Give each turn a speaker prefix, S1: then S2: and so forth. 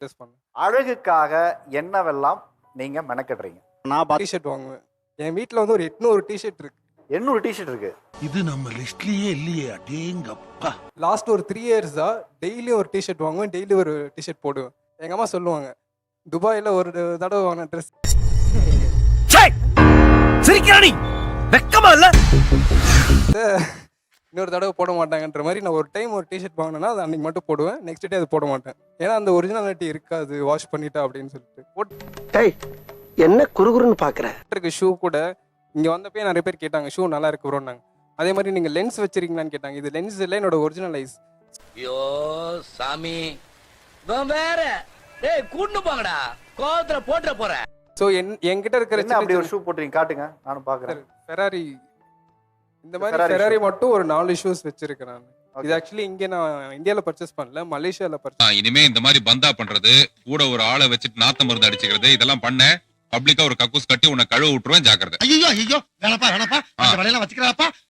S1: Purchase பண்ணேன்.
S2: அழகுக்காக என்னவெல்லாம் நீங்க மெனக்கெடுறீங்க?
S1: நான் டிஷர்ட் வாங்குவேன். என் வீட்டில் வந்து ஒரு 800 டிஷர்ட் இருக்கு.
S2: 800 டிஷர்ட் இருக்கு.
S3: இது நம்ம லிஸ்ட்லயே இல்லையே. அடேங்கப்பா.
S1: லாஸ்ட் ஒரு 3 இயர்ஸா டெய்லி ஒரு டிஷர்ட் வாங்குவேன், டெய்லி ஒரு டிஷர்ட் போடுவேன். எங்க அம்மா சொல்லுவாங்க, துபாயில் ஒரு தடவை வாங்கின ட்ரெஸ்
S4: சிரிக்கிறானி வெக்கமா இல்ல
S1: இன்னொரு தடவை போட மாட்டாங்கன்ற மாதிரி நான் ஒரு டைம் ஒரு டிஷர்ட் வாங்கினேன்னா அது அன்னைக்கு மட்டும் போடுவேன், நெக்ஸ்ட் டே அது போட மாட்டேன். ஏன்னா அந்த ஒரிஜினாலிட்டி இருக்காது, வாஷ் பண்ணிட்டா அப்படின்னு சொல்லிட்டு.
S5: டேய் என்ன குறுகுறுன்னு பாக்குற?
S1: போட்டிருக்க ஷூ கூட இங்க வந்தப்பே நிறைய பேர் கேட்டாங்க, ஷூ நல்லா இருக்கு ப்ரோன்னாங்க. அதே மாதிரி நீங்க லென்ஸ் வச்சிருக்கீங்களான்னு கேட்டாங்க. இது லென்ஸ் இல்லை, என்னோட ஒரிஜினல் ஐஸ்.
S4: ஐயோ சாமி வேற டேய் கூண்டு போங்கடா, கோவத்துல போட்டுற போற.
S1: ஸோ என்கிட்ட இருக்கிற
S2: என்ன அப்படி ஒரு ஷூ போட்டுறீங்க? காட்டுங்க, நானும் பாக்குறேன்.
S1: ஃபெராரி, இந்த மாதிரி
S2: Ferrari
S1: ஃபெராரி மட்டும் ஒரு 4 ஷூஸ் வச்சிருக்கேன் நான். இது ஆக்சுவலி இங்க நான் இந்தியால பர்ச்சேஸ் பண்ணல, மலேசியால பர்ச்சேஸ்.
S6: இனிமே இந்த மாதிரி பந்தா பண்றது, கூட ஒரு ஆளை வச்சுட்டு நாத்த மருந்து அடிச்சுக்கிறது, இதெல்லாம் பண்ண பப்ளிக்கா ஒரு கக்கூஸ் கட்டி உன்னை கழுவ விட்டுருவேன், ஜாக்கிரதை.
S3: ஐயோ ஐயோ வேணப்பா வேணப்பா. அந்த வேலையெல்லாம் வச்சுக்கிறாப்பா.